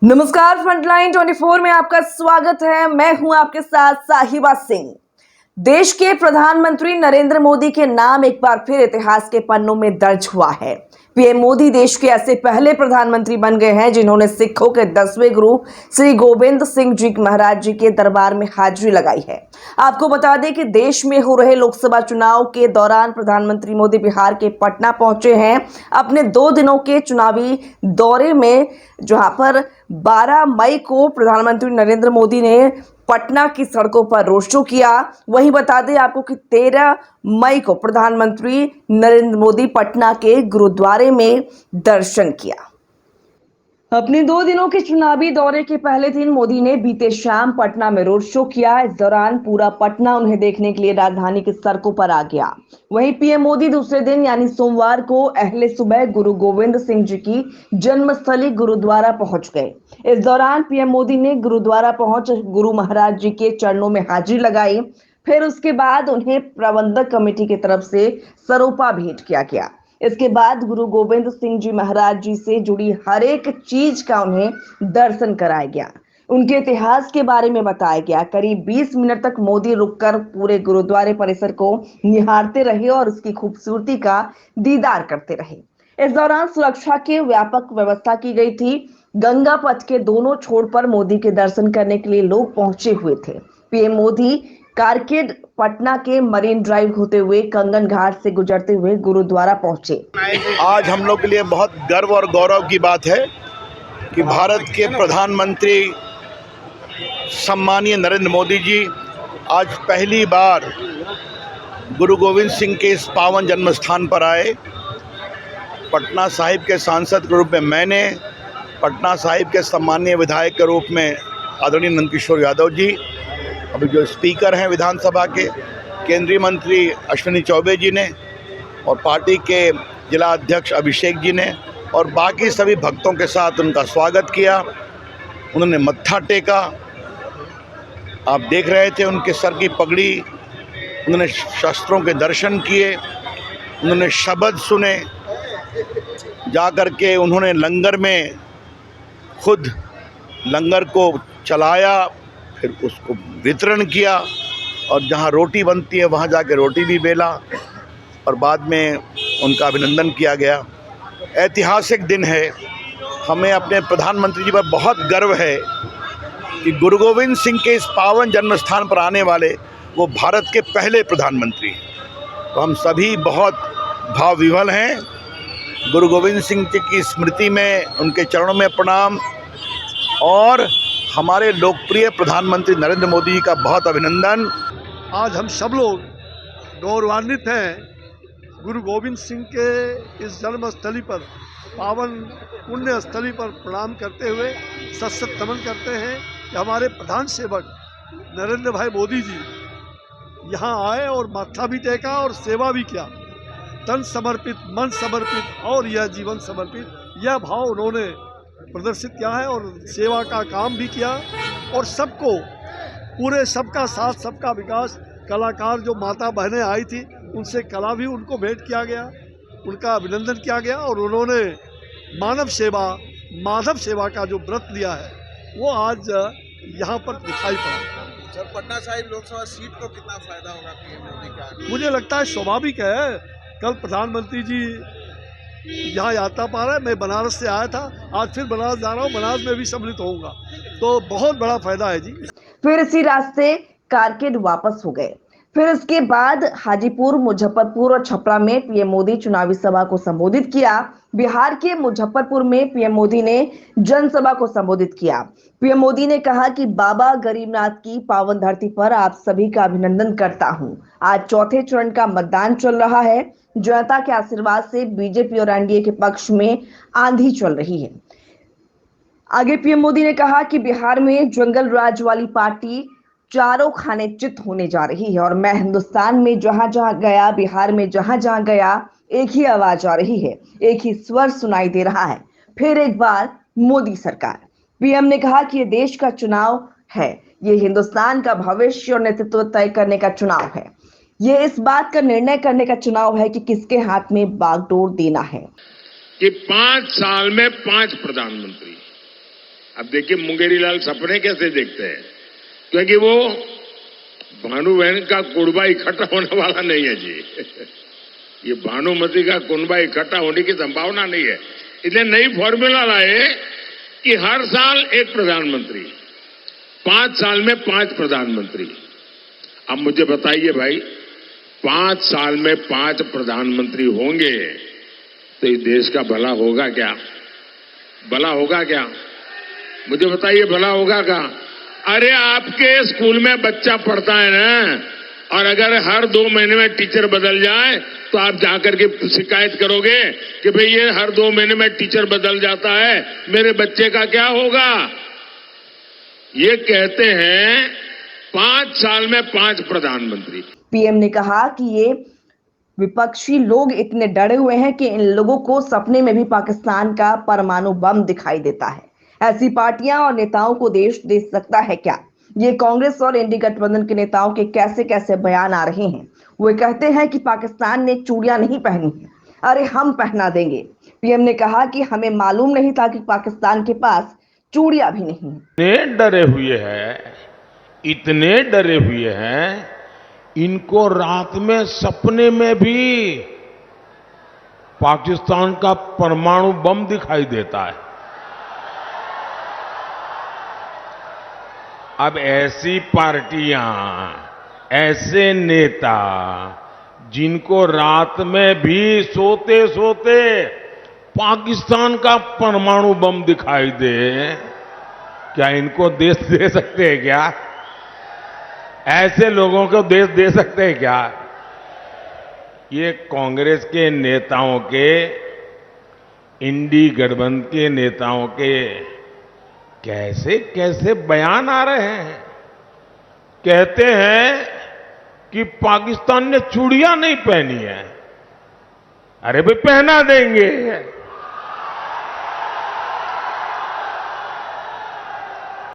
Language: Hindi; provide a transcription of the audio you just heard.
नमस्कार, फ्रंटलाइन 24 में आपका स्वागत है। मैं हूं आपके साथ साहिबा सिंह। देश के प्रधानमंत्री नरेंद्र मोदी के नाम एक बार फिर इतिहास के पन्नों में दर्ज हुआ है। पीएम मोदी देश के ऐसे पहले प्रधानमंत्री बन गए हैं जिन्होंने सिखों के 10वें गुरु श्री गोविंद सिंह जी महाराज जी के दरबार में हाजिरी लगाई है। आपको बता दें कि देश में हो रहे लोकसभा चुनाव के दौरान प्रधानमंत्री मोदी बिहार के पटना पहुंचे हैं अपने 2 दिनों के चुनावी दौरे में, जहां पर 12 मई को प्रधानमंत्री नरेंद्र मोदी ने पटना की सड़कों पर रोड शो किया। वहीं बता दें आपको कि 13 मई को प्रधानमंत्री नरेंद्र मोदी पटना के गुरुद्वारे में दर्शन किया। अपने 2 दिनों के चुनावी दौरे के पहले दिन मोदी ने बीते शाम पटना में रोड शो किया। इस दौरान पूरा पटना उन्हें देखने के लिए राजधानी की सड़कों पर आ गया। वहीं पीएम मोदी दूसरे दिन यानी सोमवार को अहले सुबह गुरु गोविंद सिंह जी की जन्मस्थली गुरुद्वारा पहुंच गए। इस दौरान पीएम मोदी ने गुरुद्वारा पहुंच गुरु महाराज जी के चरणों में हाजिरी लगाई। फिर उसके बाद उन्हें प्रबंधक कमेटी की तरफ से सरोपा भेंट किया गया। इसके बाद गुरु गोविंद सिंह जी महाराज जी से जुड़ी हर एक चीज का उन्हें दर्शन कराया गया। उनके इतिहास के बारे में बताया गया। करीब 20 मिनट तक मोदी रुककर पूरे गुरुद्वारे परिसर को निहारते रहे और उसकी खूबसूरती का दीदार करते रहे। इस दौरान सुरक्षा की व्यापक व्यवस्था की गई थी। गंगा पथ के दोनों छोर पर मोदी के दर्शन करने के लिए लोग पहुंचे हुए थे। पीएम मोदी कारकेड पटना के मरीन ड्राइव होते हुए कंगन घाट से गुजरते हुए गुरुद्वारा पहुंचे। आज हम लोग के लिए बहुत गर्व और गौरव की बात है कि भारत के प्रधानमंत्री सम्मानीय नरेंद्र मोदी जी आज पहली बार गुरु गोविंद सिंह के इस पावन जन्म स्थान पर आए। पटना साहिब के सांसद के रूप में मैंने, पटना साहिब के सम्मानीय विधायक के रूप में आदरणीय नंदकिशोर यादव जी, अभी जो स्पीकर हैं विधानसभा के, केंद्रीय मंत्री अश्विनी चौबे जी ने और पार्टी के जिला अध्यक्ष अभिषेक जी ने और बाकी सभी भक्तों के साथ उनका स्वागत किया। उन्होंने मत्था टेका, आप देख रहे थे उनके सर की पगड़ी, उन्होंने शस्त्रों के दर्शन किए, उन्होंने शब्द सुने, जा कर के उन्होंने लंगर में खुद लंगर को चलाया, फिर उसको वितरण किया और जहाँ रोटी बनती है वहाँ जाके रोटी भी बेला और बाद में उनका अभिनंदन किया गया। ऐतिहासिक दिन है। हमें अपने प्रधानमंत्री जी पर बहुत गर्व है कि गुरु गोविंद सिंह के इस पावन जन्म स्थान पर आने वाले वो भारत के पहले प्रधानमंत्री हैं। तो हम सभी बहुत भाव विह्वल हैं। गुरु गोविंद सिंह जी की स्मृति में उनके चरणों में प्रणाम और हमारे लोकप्रिय प्रधानमंत्री नरेंद्र मोदी जी का बहुत अभिनंदन। आज हम सब लोग गौरवान्वित हैं गुरु गोविंद सिंह के इस जन्मस्थली पर, पावन पुण्य स्थली पर प्रणाम करते हुए सत नमन करते हैं कि हमारे प्रधान सेवक नरेंद्र भाई मोदी जी यहाँ आए और माथा भी टेका और सेवा भी किया। तन समर्पित, मन समर्पित और यह जीवन समर्पित, यह भाव उन्होंने प्रदर्शित किया है और सेवा का काम भी किया और सबको, पूरे सबका साथ सबका विकास, कलाकार जो माता बहनें आई थी उनसे कला भी उनको भेंट किया गया, उनका अभिनंदन किया गया और उन्होंने मानव सेवा, माधव सेवा का जो व्रत लिया है वो आज यहाँ पर दिखाई पड़ा। सर, पटना साहिब लोकसभा सीट को कितना फायदा होगा पीएम मोदी का? मुझे लगता है स्वाभाविक है। कल प्रधानमंत्री जी यहाँ यात्रा पा रहे हैं, मैं बनारस से आया था, आज फिर बनारस जा रहा हूँ, बनारस में भी सम्मिलित होऊंगा, तो बहुत बड़ा फायदा है जी। फिर इसी रास्ते कारकेड वापस हो गए। फिर इसके बाद हाजीपुर, मुजफ्फरपुर और छपरा में पीएम मोदी चुनावी सभा को संबोधित किया। बिहार के मुजफ्फरपुर में पीएम मोदी ने जनसभा को संबोधित किया। पीएम मोदी ने कहा कि बाबा गरीबनाथ की पावन धरती पर आप सभी का अभिनंदन करता हूं। आज चौथे चरण का मतदान चल रहा है। जनता के आशीर्वाद से बीजेपी और एनडीए के पक्ष में आंधी चल रही है। आगे पीएम मोदी ने कहा कि बिहार में जंगल राज वाली पार्टी चारों खाने चित होने जा रही है और मैं हिंदुस्तान में जहां जहां गया, बिहार में जहां जहां गया, एक ही आवाज आ रही है, एक ही स्वर सुनाई दे रहा है, फिर एक बार मोदी सरकार। पीएम ने कहा कि ये देश का चुनाव है, ये हिंदुस्तान का भविष्य और नेतृत्व तय करने का चुनाव है। ये इस बात का निर्णय करने का चुनाव है कि किसके हाथ में बागडोर देना है। कि 5 साल में 5 प्रधानमंत्री, अब देखिए मुंगेरी लाल सपने कैसे देखते हैं, क्योंकि वो भानु बहन का कुनबा इकट्ठा होने वाला नहीं है जी। ये भानुमति का कुनबा इकट्ठा होने की संभावना नहीं है। इसलिए नई फॉर्मूला लाए कि हर साल एक प्रधानमंत्री, 5 साल में 5 प्रधानमंत्री। अब मुझे बताइए भाई, 5 साल में 5 प्रधानमंत्री होंगे तो इस देश का भला होगा क्या? भला होगा क्या? मुझे बताइए, भला होगा क्या? अरे आपके स्कूल में बच्चा पढ़ता है ना, और अगर हर 2 महीने में टीचर बदल जाए तो आप जाकर के शिकायत करोगे कि भाई ये हर 2 महीने में टीचर बदल जाता है, मेरे बच्चे का क्या होगा? ये कहते हैं 5 साल में 5 प्रधानमंत्री। पीएम ने कहा कि ये विपक्षी लोग इतने डरे हुए हैं कि इन लोगों को सपने में भी पाकिस्तान का परमाणु बम दिखाई देता है। ऐसी पार्टियां और नेताओं को देश दे सकता है क्या? ये कांग्रेस और इंडी गठबंधन के नेताओं के कैसे कैसे बयान आ रहे हैं। वे कहते हैं कि पाकिस्तान ने चूड़ियां नहीं पहनी है, अरे हम पहना देंगे। पीएम ने कहा कि हमें मालूम नहीं था कि पाकिस्तान के पास चूड़ियां भी नहीं है। इतने डरे हुए हैं, इनको रात में सपने में भी पाकिस्तान का परमाणु बम दिखाई देता है। अब ऐसी पार्टियां, ऐसे नेता जिनको रात में भी सोते सोते पाकिस्तान का परमाणु बम दिखाई दे, क्या इनको देश दे सकते हैं क्या? ऐसे लोगों को देश दे सकते हैं क्या? ये कांग्रेस के नेताओं के, इंडी गठबंधन के नेताओं के कैसे कैसे बयान आ रहे हैं। कहते हैं कि पाकिस्तान ने चूड़ियां नहीं पहनी है, अरे भाई पहना देंगे।